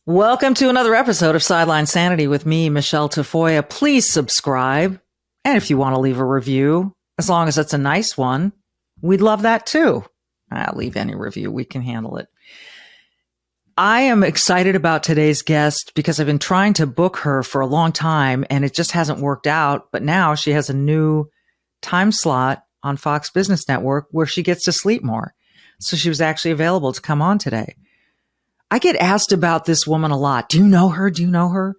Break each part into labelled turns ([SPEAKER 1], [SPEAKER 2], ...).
[SPEAKER 1] Welcome to another episode of Sideline Sanity with me, Michelle Tafoya. Please subscribe. And if you want to leave a review, as long as it's a nice one, we'd love that too. I'll leave any review. We can handle it. I am excited about today's guest because I've been trying to book her for a long time and it just hasn't worked out. But now she has a new time slot on Fox Business Network where she gets to sleep more. So she was actually available to come on today. I get asked about this woman a lot. Do you know her? Do you know her?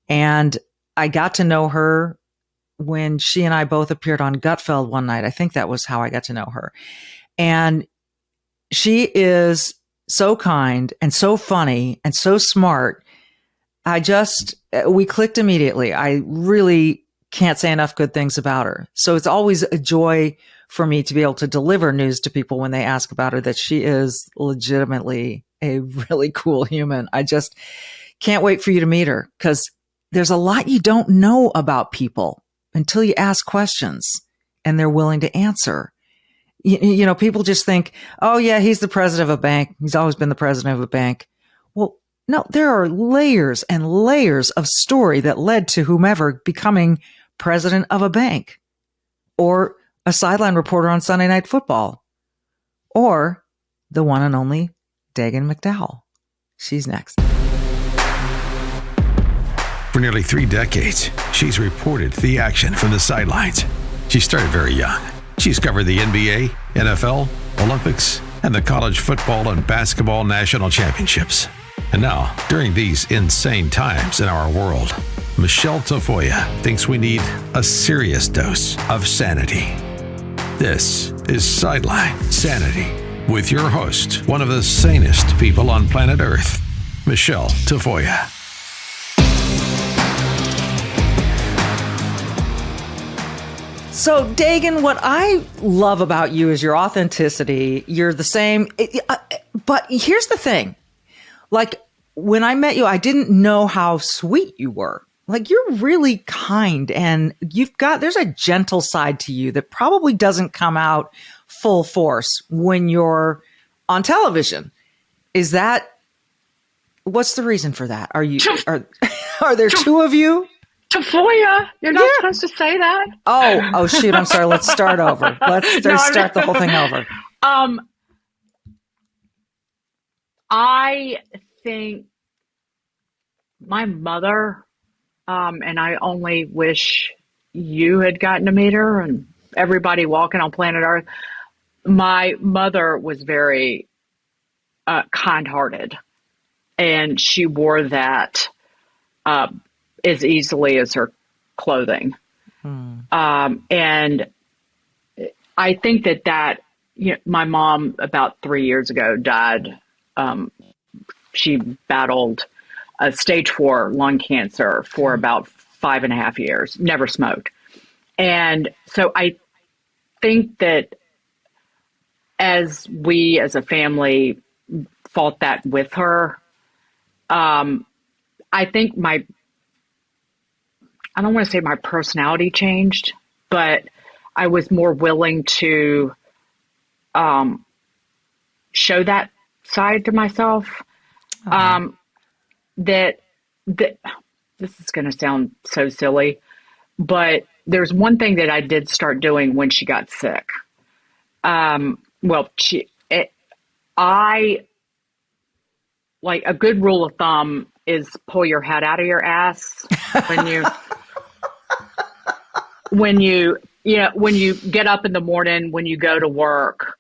[SPEAKER 1] And I got to know her when she and I both appeared on Gutfeld one night. I think that was how I got to know her. And she is so kind and so funny and so smart. We clicked immediately. I really can't say enough good things about her. So it's always a joy for me to be able to deliver news to people when they ask about her that she is legitimately a really cool human. I just can't wait for you to meet her because there's a lot you don't know about people until you ask questions and they're willing to answer. You know, people just think, oh yeah, he's the president of a bank. He's always been the president of a bank. Well, no, there are layers and layers of story that led to whomever becoming president of a bank or a sideline reporter on Sunday Night Football or the one and only Dagen McDowell. She's next.
[SPEAKER 2] For nearly 3 decades, she's reported the action from the sidelines. She started very young. She's covered the NBA, NFL, Olympics, and the college football and basketball national championships. And now, during these insane times in our world, Michelle Tafoya thinks we need a serious dose of sanity. This is Sideline Sanity with your host, one of the sanest people on planet Earth, Michelle Tafoya.
[SPEAKER 1] So, Dagen, what I love about you is your authenticity. You're the same. But here's the thing. Like, when I met you, I didn't know how sweet you were. Like, you're really kind and there's a gentle side to you that probably doesn't come out full force when you're on television. What's the reason for that? Are there two of you?
[SPEAKER 3] Tafoya, you're not supposed to say that.
[SPEAKER 1] Oh, shoot. I'm sorry. Let's start over. Let's start the whole thing over.
[SPEAKER 3] I think my mother, and I only wish you had gotten to meet her and everybody walking on planet Earth. My mother was very kind-hearted, and she wore that as easily as her clothing. And I think that my mom about 3 years ago died. She battled stage 4 lung cancer for about 5.5 years, never smoked. And so I think that as we as a family fought that with her, I think I don't want to say my personality changed, but I was more willing to show that side to myself. That this is going to sound so silly, but there's one thing that I did start doing when she got sick. Like a good rule of thumb is pull your head out of your ass when you get up in the morning, when you go to work.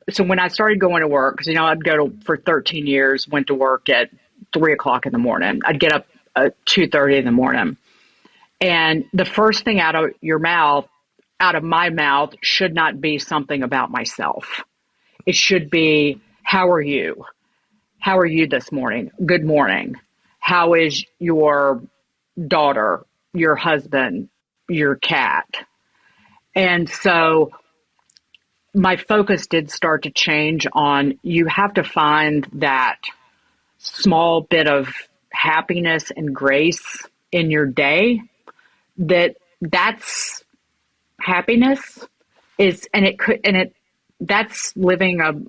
[SPEAKER 3] So when I started going to work, because, I'd for 13 years, went to work at 3:00 in the morning. I'd get up at 2:30 in the morning. And the first thing out of my mouth should not be something about myself. It should be, how are you? How are you this morning? Good morning. How is your daughter, your husband, your cat? And so my focus did start to change on, you have to find that small bit of happiness and grace in your day, that's happiness that's living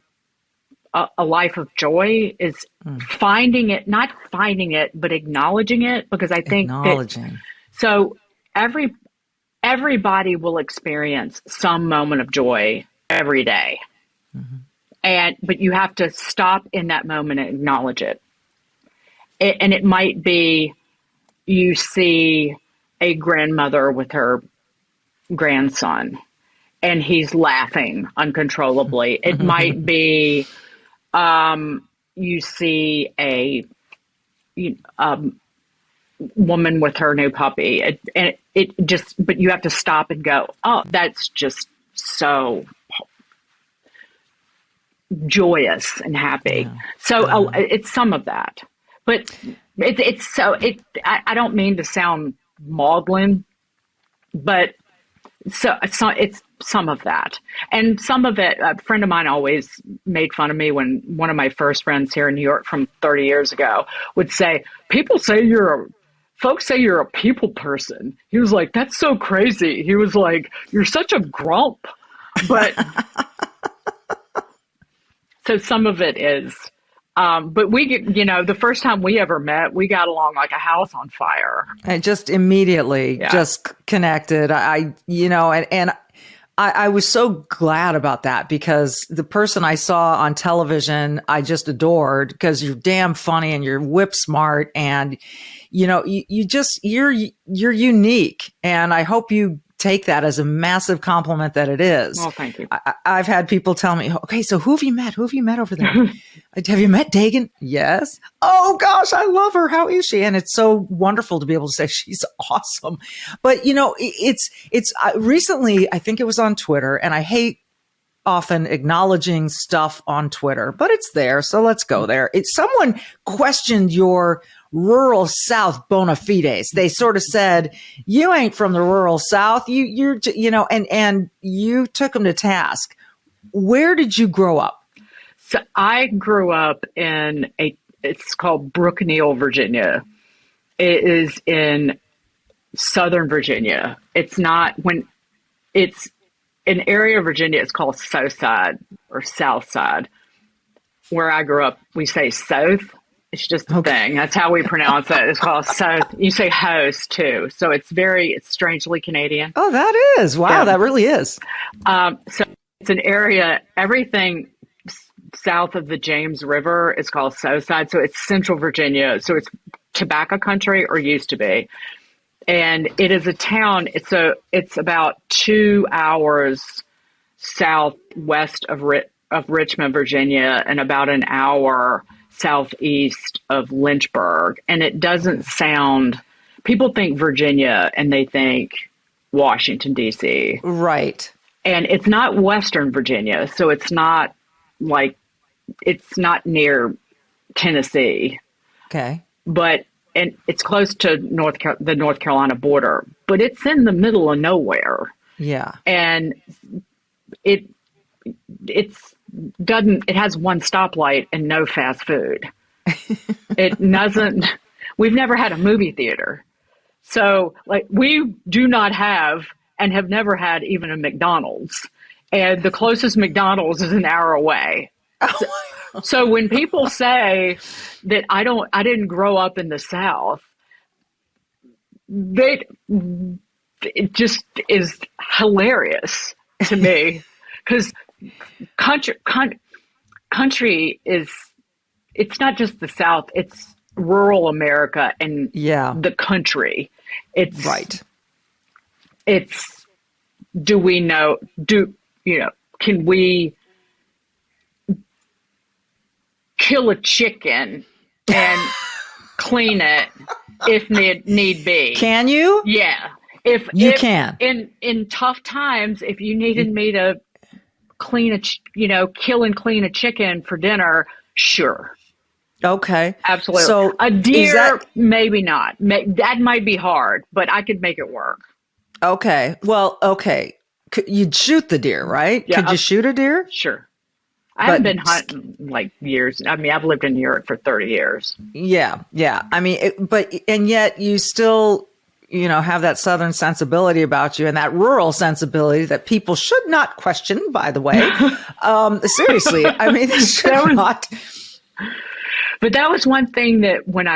[SPEAKER 3] a life of joy is finding it, not finding it, but acknowledging it. Because I think
[SPEAKER 1] Acknowledging.
[SPEAKER 3] so everybody will experience some moment of joy every day. But you have to stop in that moment and acknowledge it. And it might be you see a grandmother with her grandson and he's laughing uncontrollably. It might be you see a woman with her new puppy. But you have to stop and go, oh, that's just so joyous and happy.
[SPEAKER 1] Yeah.
[SPEAKER 3] So it's some of that. But I don't mean to sound maudlin, but it's some of that. And some of it, a friend of mine always made fun of me when one of my first friends here in New York from 30 years ago would say, folks say you're a people person. He was like, that's so crazy. He was like, you're such a grump. But so some of it is, but the first time we ever met, we got along like a house on fire.
[SPEAKER 1] And just immediately just connected. I was so glad about that because the person I saw on television, I just adored because you're damn funny and you're whip smart and, you're unique. And I hope you take that as a massive compliment that it is.
[SPEAKER 3] Well, thank you.
[SPEAKER 1] I've had people tell me, okay, so who have you met? Who have you met over there? Have you met Dagen? Yes. Oh gosh, I love her. How is she? And it's so wonderful to be able to say she's awesome. But it's recently, I think it was on Twitter, and I hate often acknowledging stuff on Twitter, but it's there. So let's go there. Someone questioned your rural South bona fides. They sort of said, you ain't from the rural South. And you took them to task. Where did you grow up?
[SPEAKER 3] So I grew up it's called Brookneal, Virginia. It is in Southern Virginia. It's an area of Virginia. It's called Southside or Southside. Where I grew up, we say South. It's just a thing. That's how we pronounce it. It's called South. You say host too. So it's strangely Canadian.
[SPEAKER 1] Oh, that is. Wow. Yeah. That really is.
[SPEAKER 3] So it's an area, everything south of the James River is called Southside. So it's Central Virginia. So it's tobacco country, or used to be. And it is a town. It's about 2 hours southwest of Richmond, Virginia, and about an hour southeast of Lynchburg. And it doesn't sound, people think Virginia and they think Washington, D.C.
[SPEAKER 1] Right.
[SPEAKER 3] And it's not Western Virginia. So it's not near Tennessee.
[SPEAKER 1] Okay.
[SPEAKER 3] And it's close to the North Carolina border, but it's in the middle of nowhere.
[SPEAKER 1] Yeah.
[SPEAKER 3] And it has one stoplight and no fast food. We've never had a movie theater. So we do not have and have never had even a McDonald's. And the closest McDonald's is an hour away. So when people say that I didn't grow up in the South, it just is hilarious to me because country is, it's not just the South, it's rural America and the country. It's
[SPEAKER 1] right.
[SPEAKER 3] It's, can we kill a chicken and clean it if need be?
[SPEAKER 1] Can you?
[SPEAKER 3] Yeah. If
[SPEAKER 1] can.
[SPEAKER 3] In tough times, if you needed me to kill and clean a chicken for dinner, sure.
[SPEAKER 1] Okay.
[SPEAKER 3] Absolutely.
[SPEAKER 1] So
[SPEAKER 3] a deer, maybe not. That might be hard, but I could make it work.
[SPEAKER 1] Okay. Well, okay. You'd shoot the deer, right?
[SPEAKER 3] Yeah,
[SPEAKER 1] Could you shoot a deer?
[SPEAKER 3] Sure. I haven't been hunting years. I mean, I've lived in New York for 30 years.
[SPEAKER 1] Yeah. Yeah. I mean, and yet you still, have that Southern sensibility about you and that rural sensibility that people should not question, by the way. Seriously, I mean, they should not.
[SPEAKER 3] But that was one thing that when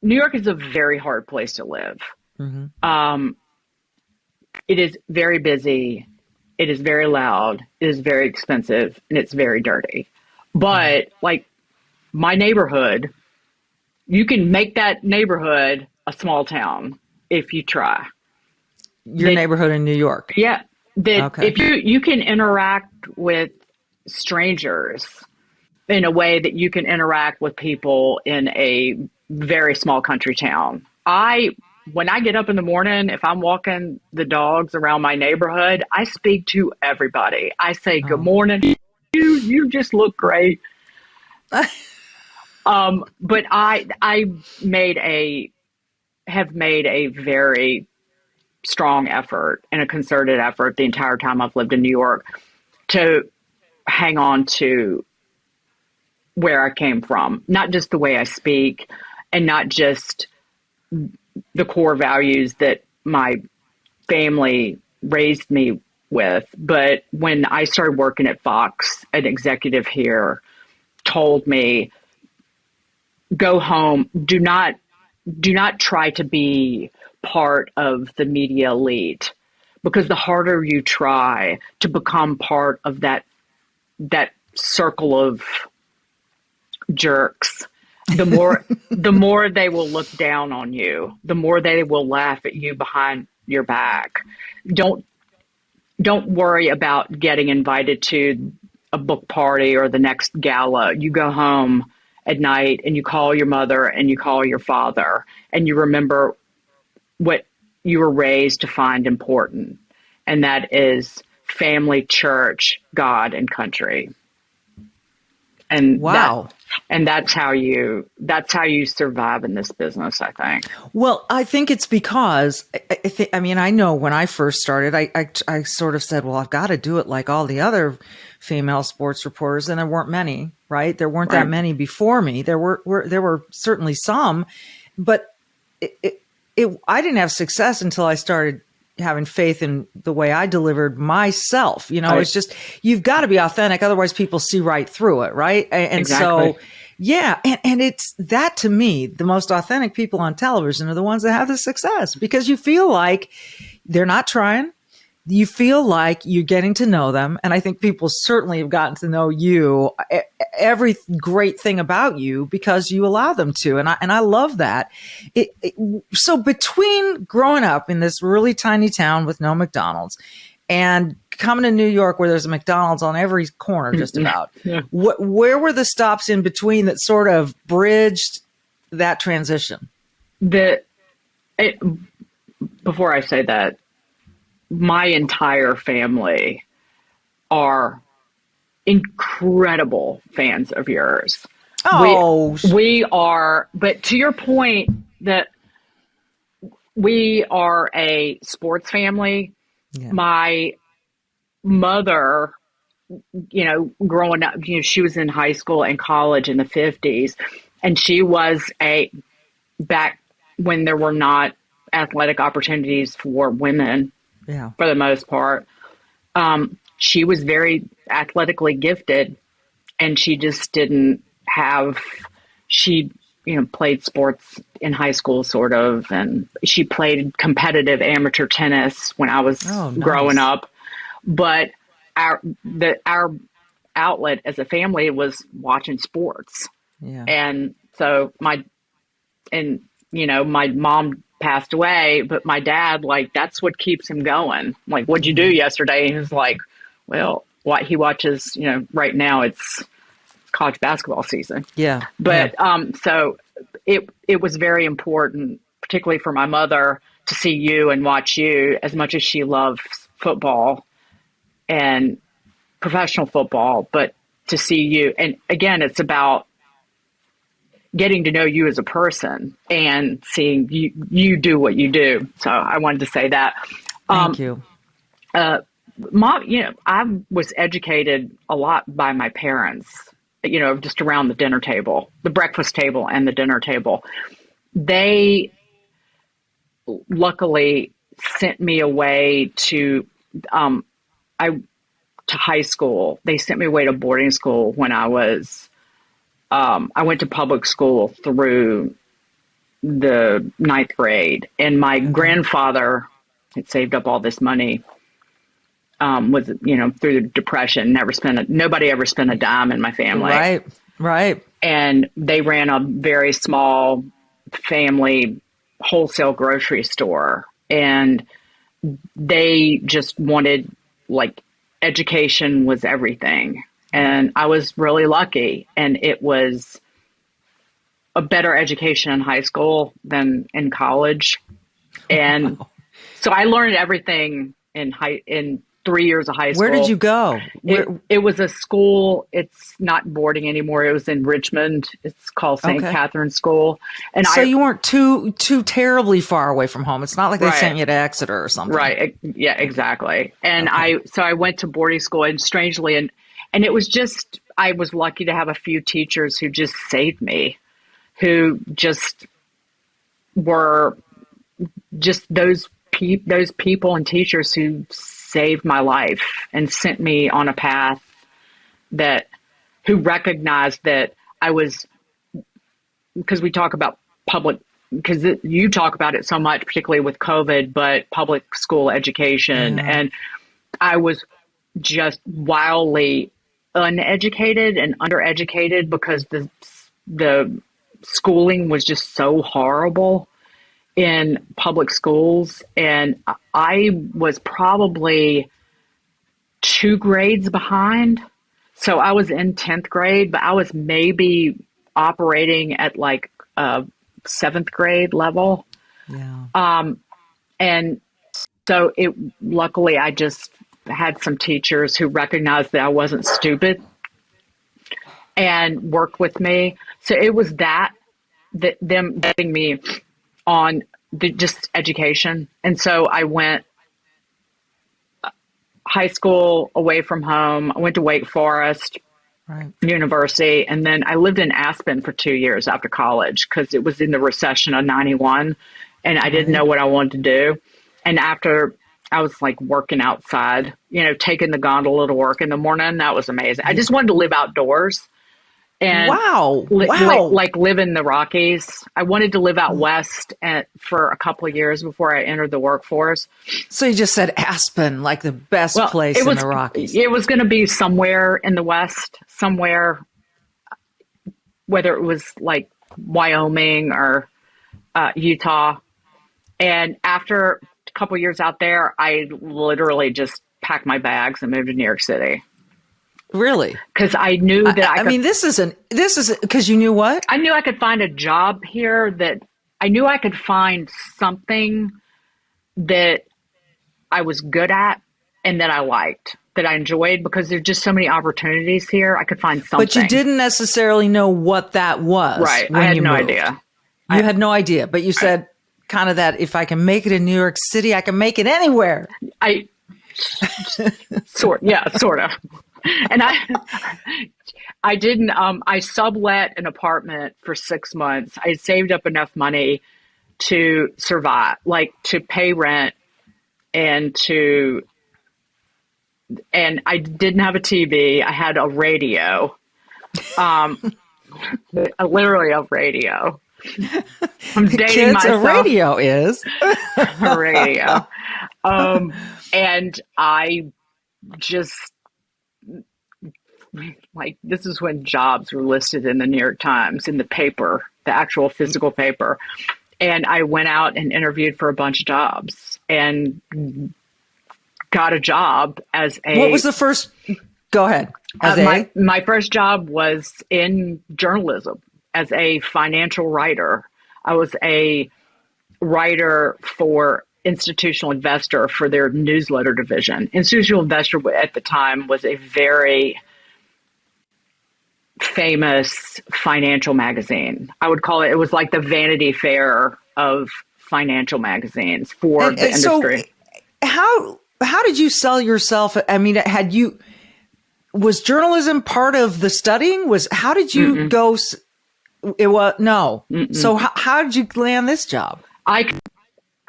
[SPEAKER 3] New York is a very hard place to live. Mm-hmm. It is very busy. It is very loud. It is very expensive, and it's very dirty. But like my neighborhood, you can make that neighborhood a small town if you try.
[SPEAKER 1] Your neighborhood in New York?
[SPEAKER 3] Yeah. If you can interact with strangers in a way that you can interact with people in a very small country town. When I get up in the morning, if I'm walking the dogs around my neighborhood, I speak to everybody. I say, good morning. You just look great. But I have made a very strong effort and a concerted effort the entire time I've lived in New York to hang on to where I came from, not just the way I speak and not just the core values that my family raised me with. But when I started working at Fox, an executive here told me, go home. Do not try to be part of the media elite, because the harder you try to become part of that circle of jerks, the more they will look down on you, the more they will laugh at you behind your back. Don't worry about getting invited to a book party or the next gala. You go home at night and you call your mother and you call your father and you remember what you were raised to find important. And that is family, church, God, and country. And
[SPEAKER 1] wow.
[SPEAKER 3] That's how you survive in this business, I think.
[SPEAKER 1] Well, I think it's because I know when I first started, I sort of said, well, I've got to do it like all the other female sports reporters, and there weren't many, right? There weren't that many before me. There were certainly some, but I didn't have success until I started having faith in the way I delivered myself. It's just, you've got to be authentic. Otherwise people see right through it. Right. And
[SPEAKER 3] exactly.
[SPEAKER 1] So, yeah. And it's that, to me, the most authentic people on television are the ones that have the success, because you feel like they're not trying. You feel like you're getting to know them. And I think people certainly have gotten to know you, every great thing about you, because you allow them to. And I love that. So between growing up in this really tiny town with no McDonald's and coming to New York where there's a McDonald's on every corner, just about,
[SPEAKER 3] yeah.
[SPEAKER 1] Where were the stops in between that sort of bridged that transition?
[SPEAKER 3] Before I say that, my entire family are incredible fans of yours.
[SPEAKER 1] Oh,
[SPEAKER 3] we are, but to your point that we are a sports family. Yeah. My mother, growing up, she was in high school and college in the 50s, and she was back when there were not athletic opportunities for women.
[SPEAKER 1] Yeah.
[SPEAKER 3] For the most part. She was very athletically gifted, and she just didn't have, she played sports in high school sort of, and she played competitive amateur tennis when I was growing up. But our outlet as a family was watching sports.
[SPEAKER 1] Yeah.
[SPEAKER 3] And so my mom passed away, but my dad, that's what keeps him going. What'd you do yesterday? And he was like, well, what he watches, right now it's college basketball season.
[SPEAKER 1] Yeah.
[SPEAKER 3] But, so it was very important, particularly for my mother, to see you and watch you as much as she loves football and professional football, but to see you. And again, it's about getting to know you as a person and seeing you do what you do. So I wanted to say that.
[SPEAKER 1] Thank you.
[SPEAKER 3] Mom, I was educated a lot by my parents. just around the dinner table, the breakfast table and the dinner table. They luckily sent me away to high school. They sent me away to boarding school when I went to public school through the ninth grade. And my grandfather had saved up all this money, was, through the Depression, nobody ever spent a dime in my family.
[SPEAKER 1] Right.
[SPEAKER 3] And they ran a very small family wholesale grocery store. And they just wanted, education was everything. And I was really lucky. And it was a better education in high school than in college. And so I learned everything in 3 years of high school.
[SPEAKER 1] Where did you go?
[SPEAKER 3] It was a school. It's not boarding anymore. It was in Richmond. It's called St. Catherine's School. And
[SPEAKER 1] so you weren't too terribly far away from home. It's not like they sent you to Exeter or something.
[SPEAKER 3] Right. Yeah, exactly. And I went to boarding school, and strangely, and it was just, I was lucky to have a few teachers who just saved me, who just were just those people and teachers who saved my life and sent me on a path who recognized that I was, because we talk about because you talk about it so much, particularly with COVID, but public school education. And I was just wildly uneducated and undereducated because the schooling was just so horrible in public schools. And I was probably 2 grades behind. So I was in 10th grade, but I was maybe operating at a 7th grade level.
[SPEAKER 1] Yeah.
[SPEAKER 3] And so luckily I just had some teachers who recognized that I wasn't stupid and worked with me. So it was that them getting me on just education. And so I went high school away from home. I went to Wake Forest University. And then I lived in Aspen for 2 years after college because it was in the recession of 91 and I didn't know what I wanted to do. And after I was working outside, taking the gondola to work in the morning. That was amazing. I just wanted to live outdoors. And live in the Rockies. I wanted to live out west for a couple of years before I entered the workforce.
[SPEAKER 1] So you just said Aspen, the best place in the Rockies.
[SPEAKER 3] It was going to be somewhere in the west, somewhere, whether it was Wyoming or Utah. And after a couple of years out there, I literally just packed my bags and moved to New York City.
[SPEAKER 1] Really?
[SPEAKER 3] Because I knew that
[SPEAKER 1] this is because you knew what?
[SPEAKER 3] I knew I could find a job here, that I knew I could find something that I was good at and that I liked, that I enjoyed, because there's just so many opportunities here. I could find something.
[SPEAKER 1] But you didn't necessarily know what that was.
[SPEAKER 3] Right. I had no idea.
[SPEAKER 1] You had no idea, but you said kind of that if I can make it in New York City, I can make it anywhere.
[SPEAKER 3] Sort of. And I didn't, I sublet an apartment for 6 months. I had saved up enough money to survive, to pay rent and I didn't have a TV. I had a radio, literally a radio. I'm dating
[SPEAKER 1] Kids,
[SPEAKER 3] myself.
[SPEAKER 1] A radio is
[SPEAKER 3] a radio. And I just, this is when jobs were listed in the New York Times, in the paper, the actual physical paper. And I went out and interviewed for a bunch of jobs and got a job as a...
[SPEAKER 1] What was the first... Go ahead.
[SPEAKER 3] My first job was in journalism as a financial writer. I was a writer for Institutional Investor for their newsletter division. Institutional Investor at the time was a very famous financial magazine. I would call it was like the Vanity Fair of financial magazines for the industry.
[SPEAKER 1] So how did you sell yourself? I mean, Was journalism part of the studying? How did you go? It was no. So how did you land this job?
[SPEAKER 3] I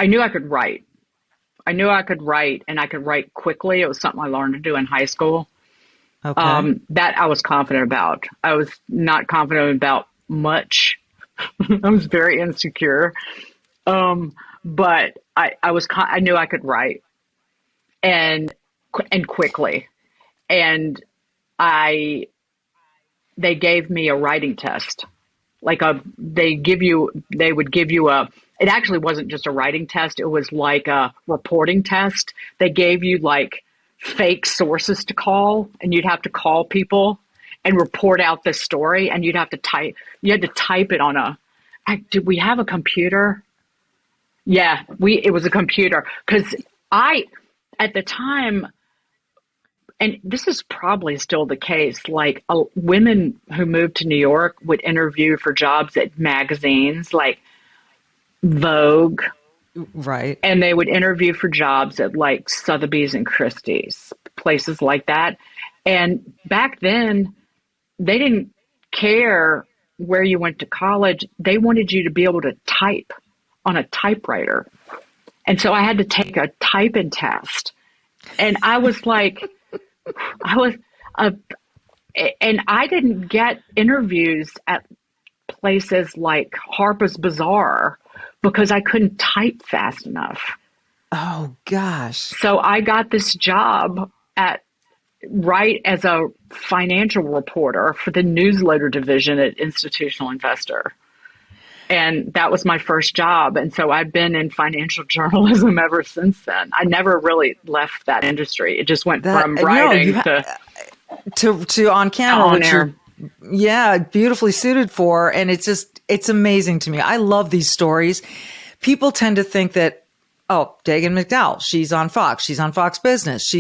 [SPEAKER 3] knew I could write. I knew I could write, and I could write quickly. It was something I learned to do in high school.
[SPEAKER 1] Okay.
[SPEAKER 3] That I was confident about. I was not confident about much. I was very insecure. But I knew I could write and quickly. And they gave me a writing test. They would give you it actually wasn't just a writing test. It was like a reporting test. They gave you like fake sources to call, and you'd have to call people and report out this story, and you had to type it on did we have a computer? Yeah, it was a computer, because at the time, and this is probably still the case, like women who moved to New York would interview for jobs at magazines like Vogue.
[SPEAKER 1] Right.
[SPEAKER 3] And they would interview for jobs at like Sotheby's and Christie's, places like that. And back then, they didn't care where you went to college. They wanted you to be able to type on a typewriter. And so I had to take a typing test. And I was like, and I didn't get interviews at places like Harper's Bazaar because I couldn't type fast enough.
[SPEAKER 1] Oh, gosh.
[SPEAKER 3] So I got this job right as a financial reporter for the newsletter division at Institutional Investor. And that was my first job. And so I've been in financial journalism ever since then. I never really left that industry. It just went from writing
[SPEAKER 1] to on camera,
[SPEAKER 3] on
[SPEAKER 1] which
[SPEAKER 3] air.
[SPEAKER 1] Yeah, beautifully suited for. And it's amazing to me. I love these stories. People tend to think that, oh, Dagen McDowell, she's on Fox. She's on Fox Business.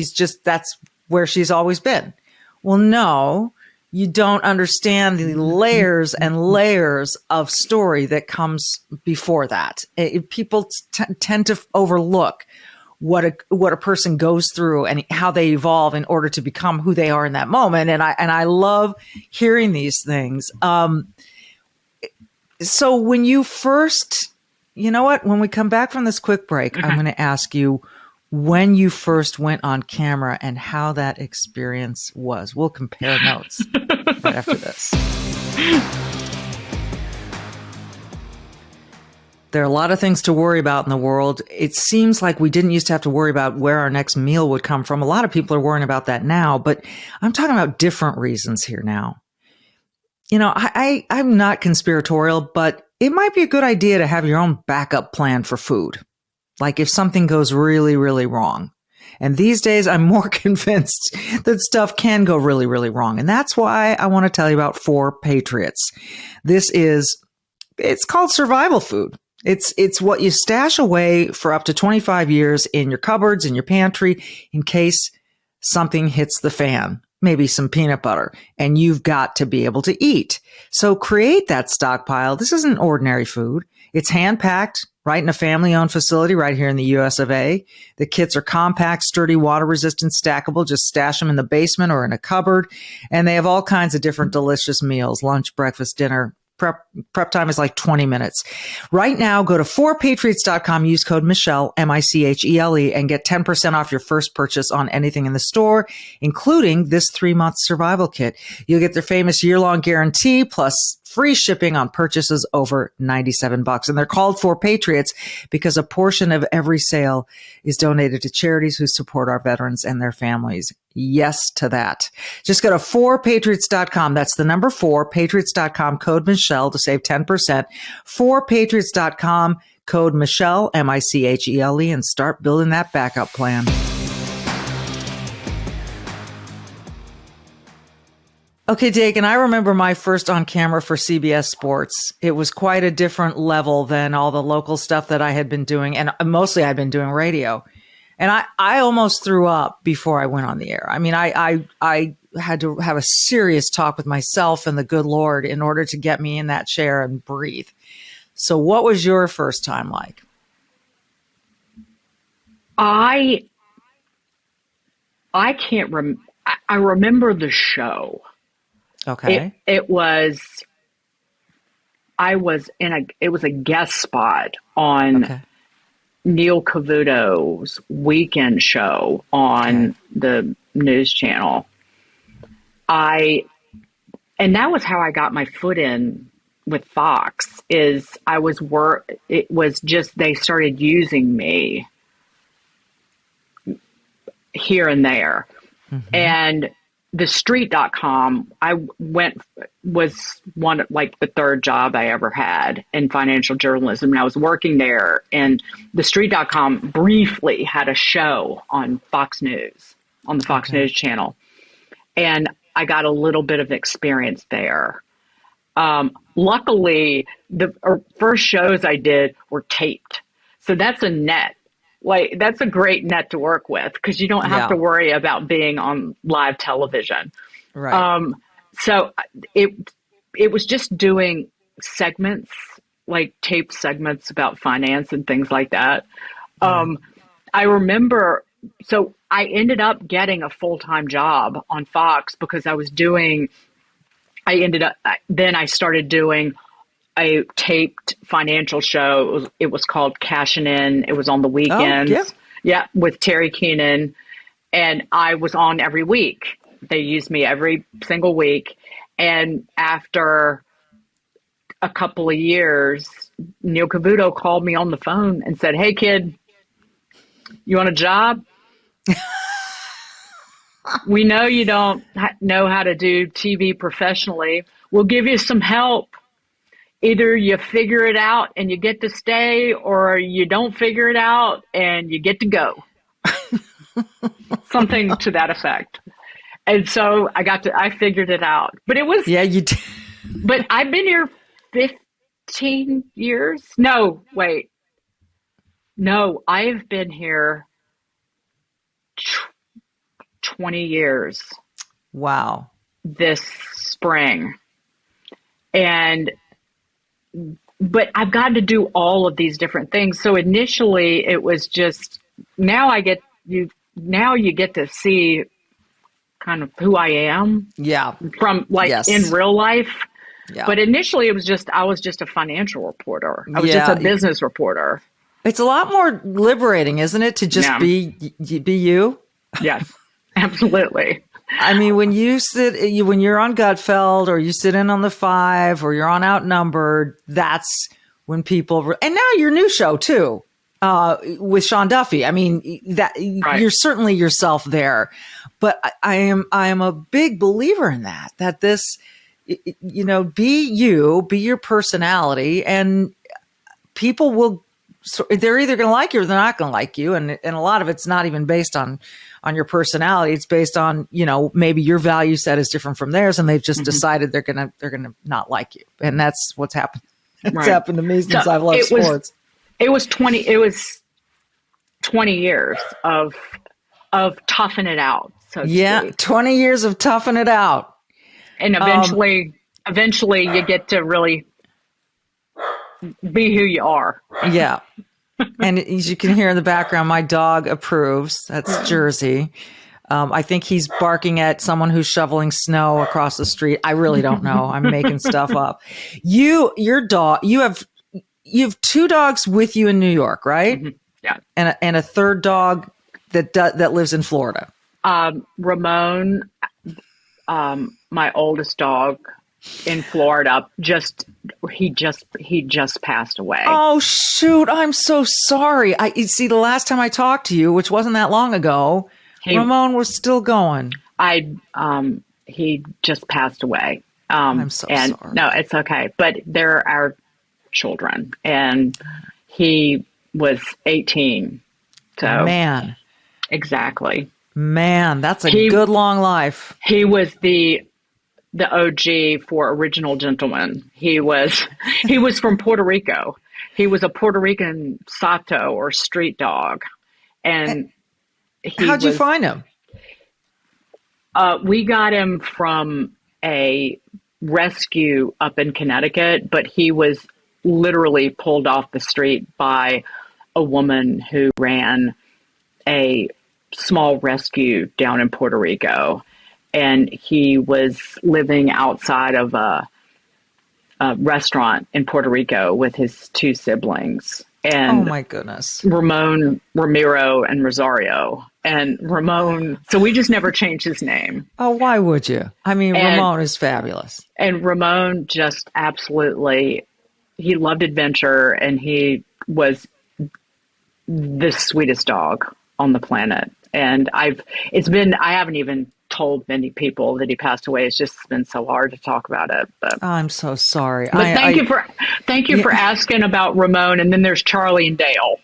[SPEAKER 1] That's where she's always been. Well, no, you don't understand the layers and layers of story that comes before that. People tend to overlook what a person goes through and how they evolve in order to become who they are in that moment. And I love hearing these things. So when you first, you know what, when we come back from this quick break, I'm going to ask you when you first went on camera and how that experience was. We'll compare notes right after this. There are a lot of things to worry about in the world. It seems like we didn't used to have to worry about where our next meal would come from. A lot of people are worrying about that now, but I'm talking about different reasons here now. You know, I'm not conspiratorial, but it might be a good idea to have your own backup plan for food. Like if something goes really, really wrong. And these days, I'm more convinced that stuff can go really, really wrong. And that's why I want to tell you about 4 Patriots. It's called survival food. It's what you stash away for up to 25 years in your cupboards, in your pantry, in case something hits the fan. Maybe some peanut butter, and you've got to be able to eat. So create that stockpile. This isn't ordinary food. It's hand-packed right in a family-owned facility right here in the US of A. The kits are compact, sturdy, water-resistant, stackable. Just stash them in the basement or in a cupboard. And they have all kinds of different delicious meals, lunch, breakfast, dinner. Prep time is like 20 minutes. Right now, go to 4patriots.com, use code Michelle, Michele, and get 10% off your first purchase on anything in the store, including this 3-month survival kit. You'll get their famous year-long guarantee plus free shipping on purchases over $97. And they're called 4 Patriots because a portion of every sale is donated to charities who support our veterans and their families. Yes to that. Just go to 4patriots.com. That's the number 4patriots.com, code Michelle to save 10%. 4patriots.com, code Michelle, Michele, and start building that backup plan. Okay, Dagen, I remember my first on camera for CBS Sports. It was quite a different level than all the local stuff that I had been doing, and mostly I'd been doing radio. And I almost threw up before I went on the air. I mean, I had to have a serious talk with myself and the good Lord in order to get me in that chair and breathe. So what was your first time like? I
[SPEAKER 3] I remember the show.
[SPEAKER 1] Okay.
[SPEAKER 3] It was a guest spot on
[SPEAKER 1] Okay.
[SPEAKER 3] Neil Cavuto's weekend show on the news channel. And that was how I got my foot in with Fox. It was just they started using me here and there.
[SPEAKER 1] Mm-hmm.
[SPEAKER 3] And the street.com, was one, like the third job I ever had in financial journalism. And I was working there, and the street.com briefly had a show on Fox News, on the Fox News channel. And I got a little bit of experience there. Luckily, the first shows I did were taped. So that's a net. Like, that's a great net to work with, because you don't have to worry about being on live television.
[SPEAKER 1] Right.
[SPEAKER 3] So it was just doing segments, like tape segments about finance and things like that. I remember, so I ended up getting a full-time job on Fox because then I started doing a taped financial show. It was called Cashin' In. It was on the weekends.
[SPEAKER 1] Oh,
[SPEAKER 3] yeah, with Terry Keenan. And I was on every week. They used me every single week. And after a couple of years, Neil Cavuto called me on the phone and said, "Hey, kid, you want a job? We know you don't know how to do TV professionally. We'll give you some help. Either you figure it out and you get to stay, or you don't figure it out and you get to go." Something to that effect. And so I figured it out. But it was,
[SPEAKER 1] Yeah, you did.
[SPEAKER 3] but I've been here 15 years. No, wait. No, I've been here 20 years
[SPEAKER 1] Wow.
[SPEAKER 3] this spring. But I've got to do all of these different things. So initially it was just, now you get to see kind of who I am.
[SPEAKER 1] Yeah.
[SPEAKER 3] From in real life.
[SPEAKER 1] Yeah.
[SPEAKER 3] But initially I was just a financial reporter. I was just a business reporter.
[SPEAKER 1] It's a lot more liberating, isn't it, to just be you?
[SPEAKER 3] Yes, absolutely.
[SPEAKER 1] I mean, when when you're on Gutfeld, or you sit in on the 5, or you're on Outnumbered, that's when people, and now your new show too, with Sean Duffy. I mean, that you're certainly yourself there, but I am a big believer in that this, be you, be your personality, and people will, they're either going to like you or they're not going to like you. And a lot of it's not even based on your personality. It's based on, maybe your value set is different from theirs, and they've just decided they're going to not like you. And that's what's happened. It's happened to me since I've loved sports.
[SPEAKER 3] It was 20 years of toughing it out. So to speak.
[SPEAKER 1] 20 years of toughing it out.
[SPEAKER 3] And eventually you get to really be who you are.
[SPEAKER 1] Yeah. And as you can hear in the background, my dog approves. That's Jersey. I think he's barking at someone who's shoveling snow across the street. I really don't know. I'm making stuff up. You have 2 dogs with you in New York, right?
[SPEAKER 3] Mm-hmm. Yeah.
[SPEAKER 1] And a third dog that lives in Florida.
[SPEAKER 3] Ramon, my oldest dog in Florida, he just passed away.
[SPEAKER 1] Oh shoot! I'm so sorry. You see, the last time I talked to you, which wasn't that long ago, Ramon was still going.
[SPEAKER 3] He just passed away.
[SPEAKER 1] I'm so sorry.
[SPEAKER 3] No, it's okay. But they're our children, and he was 18. So
[SPEAKER 1] man,
[SPEAKER 3] exactly.
[SPEAKER 1] Man, that's a good long life.
[SPEAKER 3] He was the OG for Original Gentleman. He was from Puerto Rico. He was a Puerto Rican Sato, or street dog. And
[SPEAKER 1] how'd you find him?
[SPEAKER 3] We got him from a rescue up in Connecticut, but he was literally pulled off the street by a woman who ran a small rescue down in Puerto Rico. and he was living outside of a restaurant in Puerto Rico with his two siblings.
[SPEAKER 1] Oh
[SPEAKER 3] And
[SPEAKER 1] my goodness.
[SPEAKER 3] Ramon, Ramiro, and Rosario. And Ramon, so we just never changed his name.
[SPEAKER 1] Oh, why would you? I mean,
[SPEAKER 3] And-
[SPEAKER 1] Ramon is fabulous.
[SPEAKER 3] And Ramon just absolutely, he loved adventure, and he was the sweetest dog on the planet. And I haven't even told many people that he passed away. It's just been so hard to talk about it. But
[SPEAKER 1] I'm so sorry.
[SPEAKER 3] thank you for asking about Ramon. And then there's Charlie and Dale.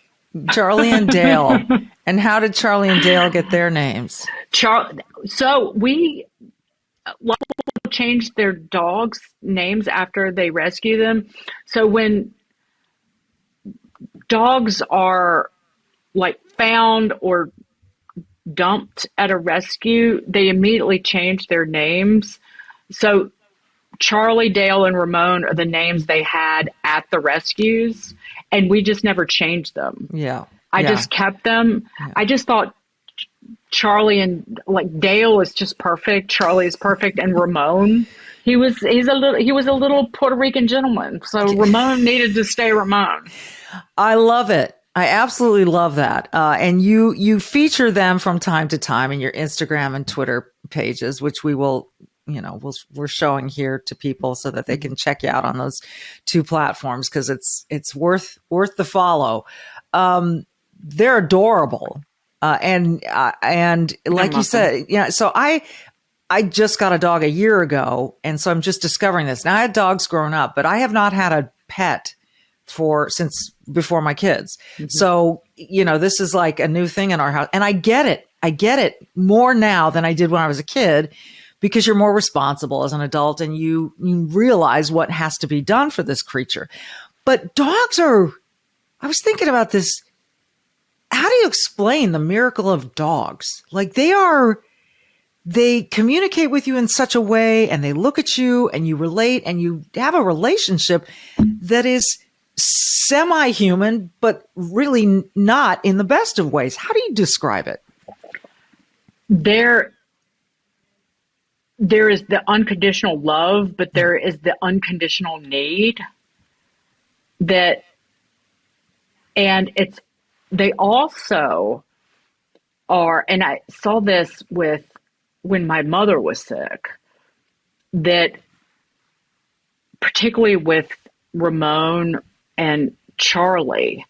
[SPEAKER 1] Charlie and Dale. And how did Charlie and Dale get their names?
[SPEAKER 3] So a lot of people changed their dogs' names after they rescue them. So when dogs are like found or dumped at a rescue, they immediately change their names. So Charlie, Dale, and Ramon are the names they had at the rescues, and we just never changed them.
[SPEAKER 1] Yeah.
[SPEAKER 3] I just kept them. Yeah. I just thought Charlie and like Dale is just perfect. Charlie is perfect, and Ramon, he was a little Puerto Rican gentleman. So Ramon needed to stay Ramon.
[SPEAKER 1] I love it. I absolutely love that. And you feature them from time to time in your Instagram and Twitter pages, which we will, we're showing here to people so that they can check you out on those two platforms, because it's worth the follow. They're adorable. And like you said, so I just got a dog a year ago. And so I'm just discovering this. Now, I had dogs growing up, but I have not had a pet since before my kids. Mm-hmm. So, this is like a new thing in our house. And I get it more now than I did when I was a kid, because you're more responsible as an adult and you realize what has to be done for this creature. But I was thinking about this. How do you explain the miracle of dogs? Like they communicate with you in such a way, and they look at you and you relate and you have a relationship that is semi-human, but really not in the best of ways. How do you describe it?
[SPEAKER 3] There is the unconditional love, but there is the unconditional need they also are, and I saw this when my mother was sick, that particularly with Ramon and Charlie,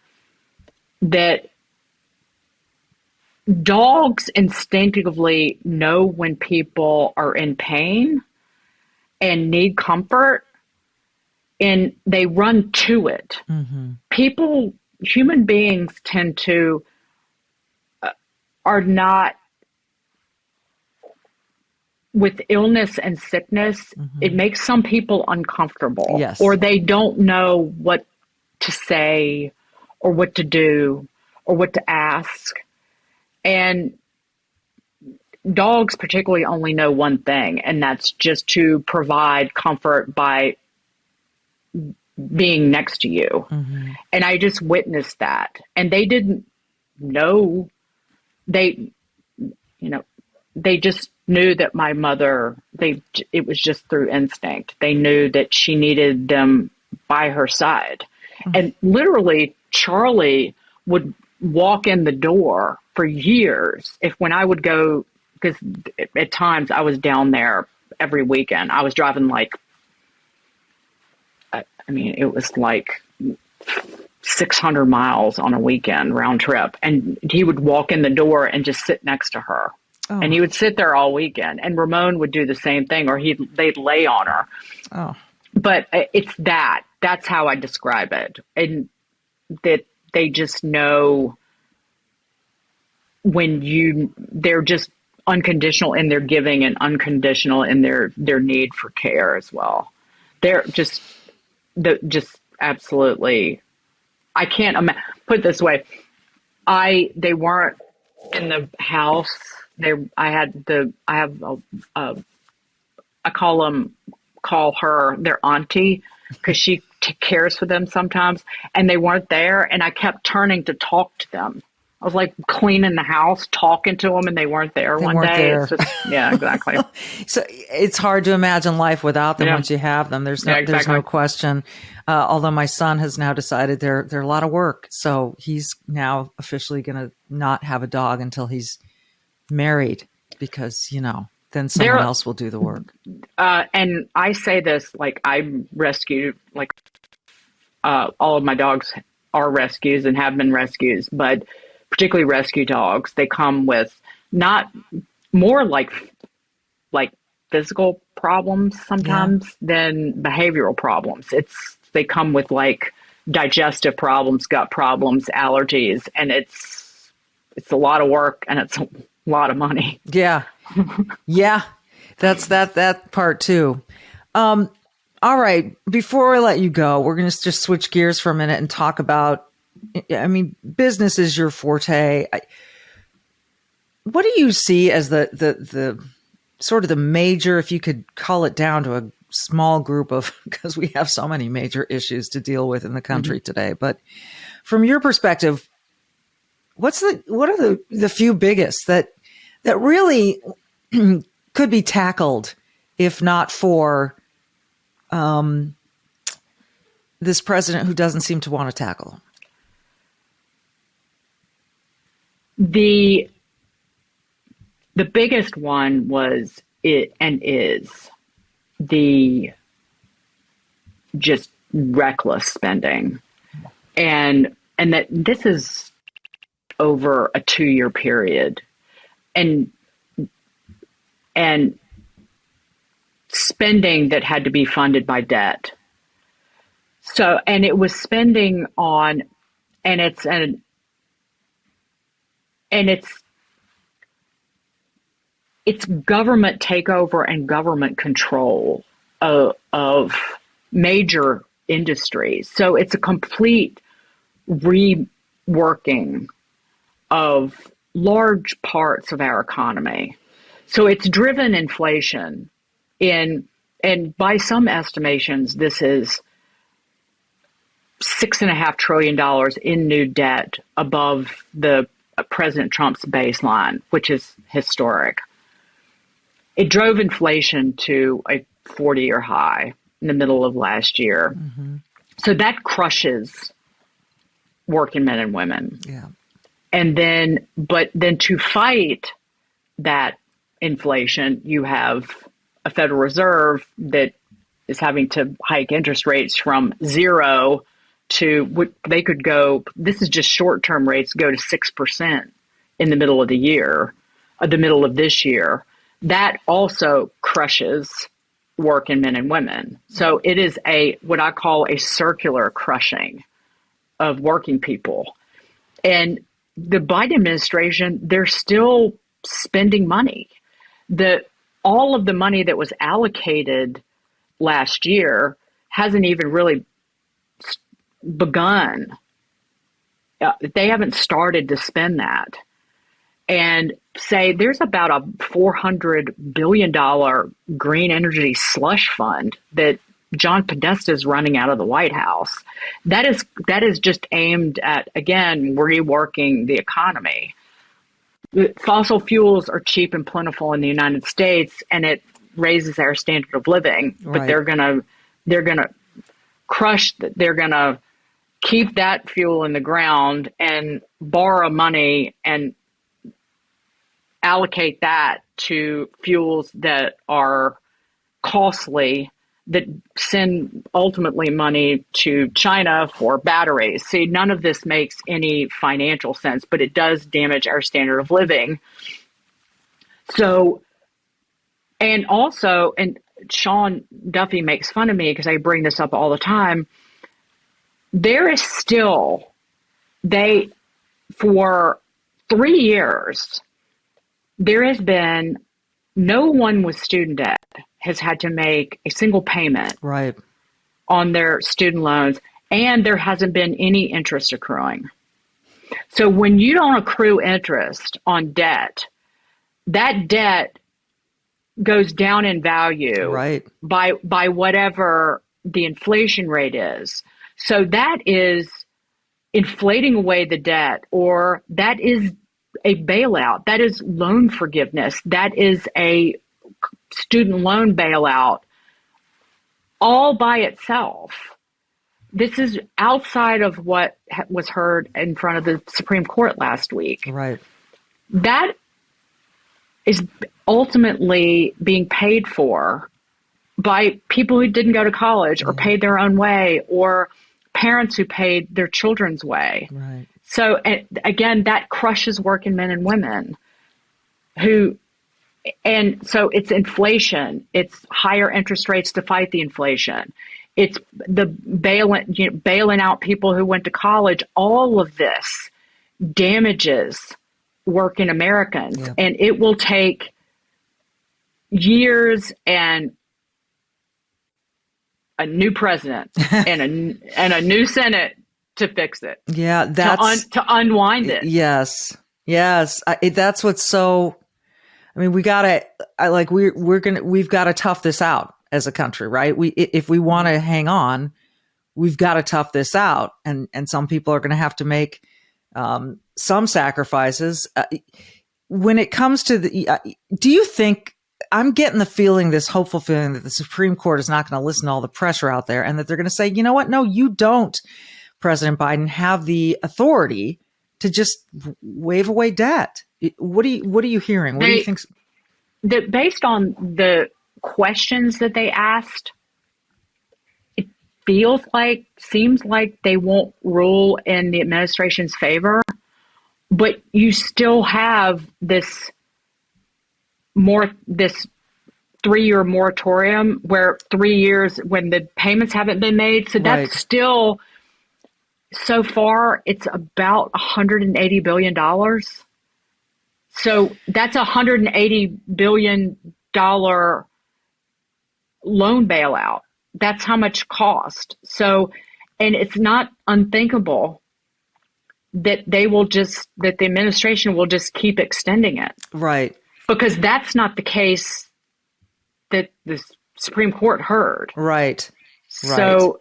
[SPEAKER 3] that dogs instinctively know when people are in pain and need comfort, and they run to it. Mm-hmm. Human beings tend to are not, with illness and sickness, mm-hmm. It makes some people uncomfortable.
[SPEAKER 1] Yes.
[SPEAKER 3] Or they don't know what to say or what to do or what to ask. And dogs particularly only know one thing, and that's just to provide comfort by being next to you. Mm-hmm. And I just witnessed that. And they didn't know, they just knew that my mother, it was just through instinct. They knew that she needed them by her side. Mm-hmm. And literally, Charlie would walk in the door for years. When I would go, because at times I was down there every weekend. I was driving it was like 600 miles on a weekend round trip. And he would walk in the door and just sit next to her. Oh. And he would sit there all weekend. And Ramon would do the same thing, or they'd lay on her. Oh. But that's how I describe it. And that they just know they're just unconditional in their giving and unconditional in their need for care as well. They're just absolutely, I can't put it this way. They weren't in the house. I call her their auntie, because she cares for them sometimes, and they weren't there. And I kept turning to talk to them. I was like cleaning the house, talking to them, and they weren't there one
[SPEAKER 1] weren't
[SPEAKER 3] day.
[SPEAKER 1] there.
[SPEAKER 3] It's just, yeah, exactly.
[SPEAKER 1] So it's hard to imagine life without them
[SPEAKER 3] Yeah.
[SPEAKER 1] once you have them. There's no,
[SPEAKER 3] Yeah,
[SPEAKER 1] there's no
[SPEAKER 3] exactly.
[SPEAKER 1] question. Although my son has now decided they're a lot of work. So he's now officially going to not have a dog until he's married because, then someone else will do the work.
[SPEAKER 3] And I say this, like I rescued, like all of my dogs are rescues and have been rescues, but particularly rescue dogs, they come with not more like physical problems sometimes than behavioral problems. They come with like digestive problems, gut problems, allergies, and it's a lot of work and it's a lot of money.
[SPEAKER 1] Yeah. Yeah. That's that part too. All right. Before I let you go, we're going to just switch gears for a minute and talk about, business is your forte. What do you see as the sort of the major, if you could call it down to a small group of, because we have so many major issues to deal with in the country today, but from your perspective, what are the few biggest that really could be tackled if not for this president who doesn't seem to want to tackle them?
[SPEAKER 3] The biggest one was it and is the just reckless spending, and that this is over a 2-year period, and spending that had to be funded by debt. So, and it was spending on, and it's government takeover and government control of major industries. So it's a complete reworking of large parts of our economy. So it's driven inflation and by some estimations, this is $6.5 trillion in new debt above the President Trump's baseline, which is historic. It drove inflation to a 40-year high in the middle of last year. Mm-hmm. So that crushes working men and women.
[SPEAKER 1] Yeah.
[SPEAKER 3] But then to fight that inflation, you have a Federal Reserve that is having to hike interest rates from 0 to they could go. This is just short-term rates go to 6% in the middle of this year. That also crushes working men and women. So it is what I call a circular crushing of working people. And the Biden administration, they're still spending money. All of the money that was allocated last year hasn't even really begun. They haven't started to spend that. And say there's about a $400 billion green energy slush fund that John Podesta is running out of the White House. That is just aimed at, again, reworking the economy. Fossil fuels are cheap and plentiful in the United States, and it raises our standard of living.
[SPEAKER 1] Right.
[SPEAKER 3] But they're gonna crush. They're gonna keep that fuel in the ground and borrow money and allocate that to fuels that are costly, that send ultimately money to China for batteries. See, none of this makes any financial sense, but it does damage our standard of living. So, and Sean Duffy makes fun of me because I bring this up all the time. There is still, for 3 years, there has been no one with student debt has had to make a single payment
[SPEAKER 1] right
[SPEAKER 3] on their student loans, and there hasn't been any interest accruing. So when you don't accrue interest on debt, that debt goes down in value
[SPEAKER 1] right
[SPEAKER 3] by whatever the inflation rate is. So that is inflating away the debt, or that is a bailout. That is loan forgiveness. That is a student loan bailout all by itself. This is outside of what was heard in front of the Supreme Court last week.
[SPEAKER 1] Right.
[SPEAKER 3] That is ultimately being paid for by people who didn't go to college or paid their own way, or parents who paid their children's way.
[SPEAKER 1] Right.
[SPEAKER 3] So again, that crushes working men and women and so it's inflation. It's higher interest rates to fight the inflation. It's the bailing out people who went to college. All of this damages working Americans, and it will take years and a new president and a new Senate to fix it.
[SPEAKER 1] Yeah, that's
[SPEAKER 3] to unwind it.
[SPEAKER 1] Yes, that's what's so. I mean, we've got to tough this out as a country, right? If we want to hang on, we've got to tough this out, and some people are going to have to make some sacrifices. When it comes to do you think? I'm getting the feeling, this hopeful feeling, that the Supreme Court is not going to listen to all the pressure out there, and that they're going to say, you know what? No, you don't, President Biden, have the authority to just wave away debt. What are you hearing? What do you think?
[SPEAKER 3] Based on the questions that they asked, it seems like they won't rule in the administration's favor, but you still have this 3-year moratorium where 3 years when the payments haven't been made. So that's still, so far, it's about $180 billion. So that's $180 billion loan bailout. That's how much cost. So, and it's not unthinkable that that the administration will just keep extending it.
[SPEAKER 1] Right.
[SPEAKER 3] Because that's not the case that the Supreme Court heard.
[SPEAKER 1] Right.
[SPEAKER 3] So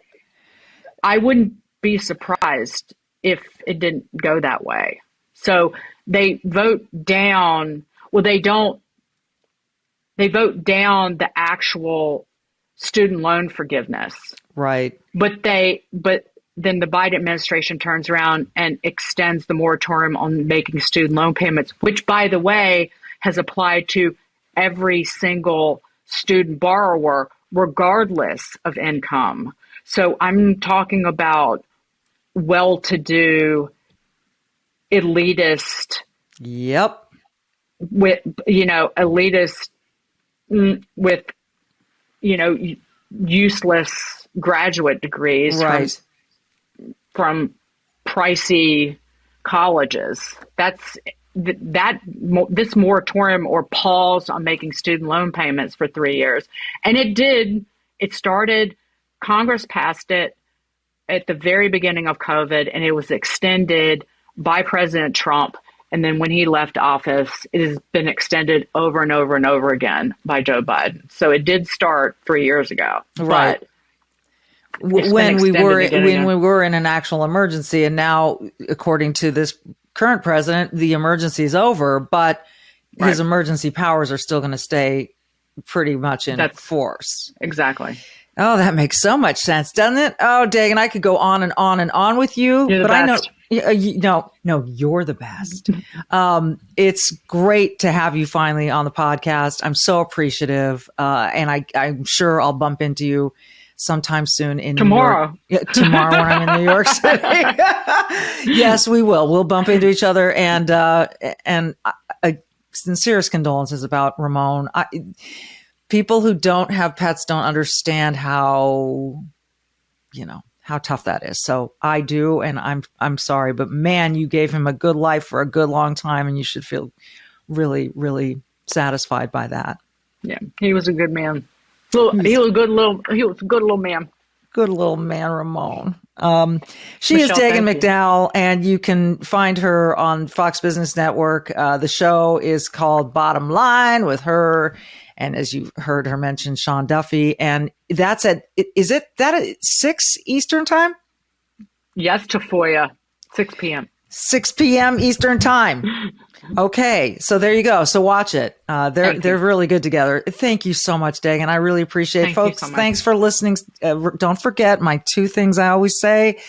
[SPEAKER 3] I wouldn't be surprised if it didn't go that way. So they vote down, they vote down the actual student loan forgiveness.
[SPEAKER 1] Right.
[SPEAKER 3] But then the Biden administration turns around and extends the moratorium on making student loan payments, which, by the way, has applied to every single student borrower, regardless of income. So I'm talking about well-to-do, elitist.
[SPEAKER 1] Yep.
[SPEAKER 3] Elitist with, useless graduate degrees from pricey colleges. This moratorium or pause on making student loan payments for 3 years. And it started, Congress passed it at the very beginning of COVID, and it was extended by President Trump. And then when he left office, it has been extended over and over and over again by Joe Biden. So it did start 3 years ago.
[SPEAKER 1] Right.
[SPEAKER 3] But
[SPEAKER 1] when we were in an actual emergency, and now, according to this current president, the emergency is over, but his emergency powers are still going to stay pretty much in force.
[SPEAKER 3] Exactly.
[SPEAKER 1] Oh, that makes so much sense, doesn't it? Oh, Dagen, I could go on and on and on with you,
[SPEAKER 3] You're the best.
[SPEAKER 1] I know, no, you're the best. It's great to have you finally on the podcast. I'm so appreciative. And I'm sure I'll bump into you sometime soon in
[SPEAKER 3] tomorrow.
[SPEAKER 1] New York. Tomorrow when I'm in New York City. Yes, we will. We'll bump into each other, and sincerest condolences about Ramon. People who don't have pets don't understand how tough that is. So I do, and I'm sorry, but man, you gave him a good life for a good long time, and you should feel really, really satisfied by that.
[SPEAKER 3] Yeah, he was a good man. He was a good little man.
[SPEAKER 1] Good little man, Ramon. She
[SPEAKER 3] Michelle,
[SPEAKER 1] is Dagen McDowell, and you can find her on Fox Business Network. The show is called Bottom Line with her, and as you heard her mention, Sean Duffy. And that's at 6 Eastern time?
[SPEAKER 3] Yes, Tafoya. 6 p.m.
[SPEAKER 1] 6 p.m. Eastern time. Okay, so there you go. So watch it. They're really good together. Thank you so much, Dagen. I really appreciate it. Folks, thanks for listening. Don't forget my 2 things I always say.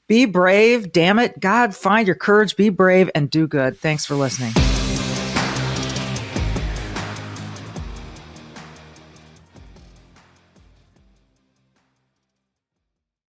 [SPEAKER 1] Be brave. Damn it. God, find your courage. Be brave and do good. Thanks for listening.